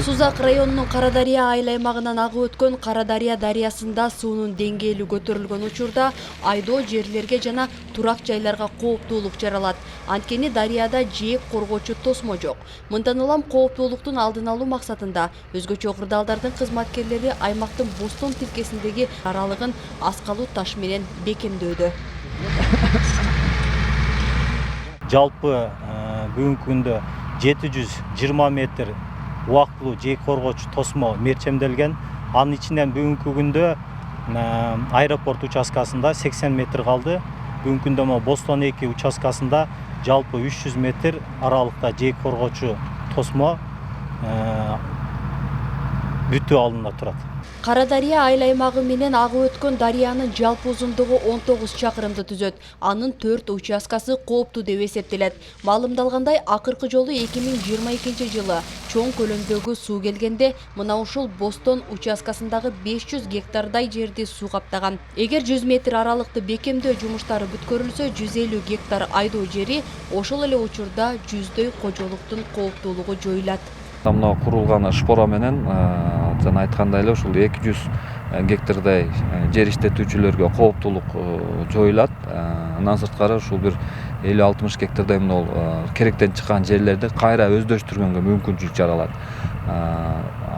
Сузак районунун Карадария айыл аймагынан агып өткөн Карадария дарыясында суунун деңгээли көтөрүлгөн учурда айдоо жерлерге жана турак жайларга кооптуулук жаралат. Анткени дарыяда жээк коргоочу тосмо жок. Мындан улам кооптуулуктун алдын алуу максатында өзгөчө кырдаалдардын кызматкерлери аймактын Бостон тилкесиндеги аралыгын аскалуу таш менен бекемдөөдө. Жалпы бүгүнкү күндө 720 метр убактылуу жээк коргоочу тосмо мерчемделген. Анын ичинен бүгүнкү күндө аэропорт участкасында 80 метр калды. Бүгүнкү күндө Бостон 2 участкасында жалпы 300 метр аралыкта жээк коргоочу тосмо бүтүү алдында турат. Карадария айыл аймагы менен агып өткөн дарыянын жалпы узундугу 19 чакырымды түзөт. Анын 4 участкасы кооптуу деп эсептелет. Маалымдалгандай, акыркы жолу 2022 жылы чоң көлөмдөгү суу келгенде, мына ушул Бостон участкасындагы 500 гектардай жерди суу каптаган. Эгер 100 метр аралыкты бекемдөө жумуштары бүткөрүлсө, 150 гектар айдоо жери ошол эле учурда жүздөй кожолуктун кооптуулугу жоюлат. Мына курулган шпора менен жана айткандай эле ушул 200 гектардай жер иштетүүчүлөргө кооптуулук жоюлат. Андан сырткары ушул бир 50-60 гектардай мына керектен чыккан жерлерди кайра өздөштүргөнгө мүмкүнчүлүк жаралат.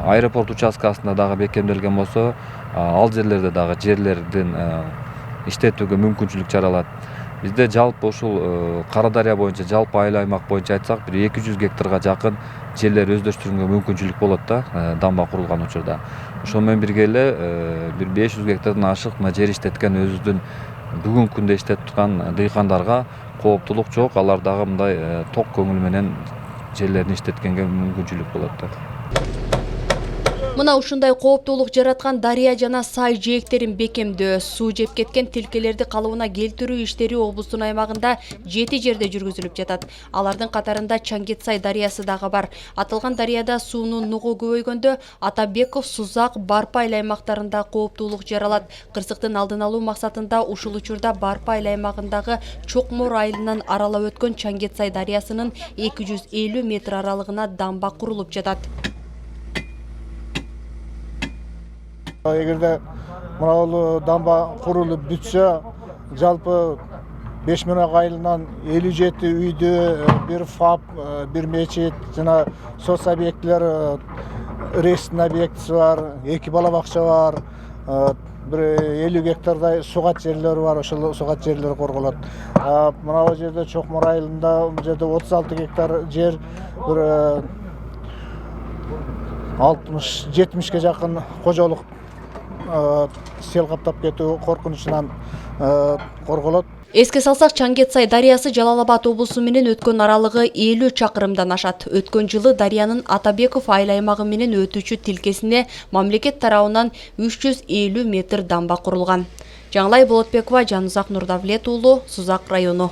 Аэропорт участкасында дагы бекемделген болсо, ал жерлерде дагы жерлердин иштетүүгө мүмкүнчүлүк жаралат. Бизде жалпы ушул Карадария боюнча, жалпы айыл аймак боюнча айтсак, бир 200 гектарга жакын жерлер өздөштүрүүгө мүмкүнчүлүк болот да, дамба курулган учурда. Ошол менен бирге эле бир 500 гектардан ашык жер иштеткен өзүбүздүн бүгүнкү күндө иштетип турган дыйкандарга кооптуулук жок. Алар дагы мындай ток көңүл менен жерлерин иштеткенге мүмкүнчүлүк болот да. Мына ушундай кооптуулук жараткан дарыя жана сай жээктерин бекемдөө, суу жеп кеткен тилкелерди калыбына келтирүү иштери облустун аймагында 7 жерде жүргүзүлүп жатат. Алардын катарында Чаңгетсай дарыясы дагы бар. Аталган дарыяда суунун нугу көбөйгөндө Атабеков, Сузак, Барпа айыл аймактарында кооптуулук жаралат. Кырсыктын алдын алуу максатында ушул учурда Барпа айыл аймагындагы Чокмор айылынан аралап өткөн Чаңгетсай дарыясынын 250 метр аралыгына дамба курулуп жатат. Эгерде мына дамба курулуп бүтсө, жалпы Бешмирак айылынан 57 үйдө, бир ФАП, бир мечит жана соц объектилер, рейстин объектиси бар, 2 бала бакча бар, бир 50 гектардай сугат жерлери бар, ошол сугат жерлери корголот. Мына жерде Чокмор айылында бул жерде 36 гектар жер, бир 60-70ге жакын кожолук сел каптап кетүү коркунучунан корголот. Эске салсак, Чаңгетсай дарыясы Жалал Абад облусу менен өткөн аралыгы 50 чакырымдан ашат. Өткөн жылы дарыянын Атабеков айыл аймагы менен өтүүчү тилкесине мамлекет тарабынан 350 метр дамба курулган. Жаңылай Болотбекова, Жанузак Нурдавлет уулу, Сузак району.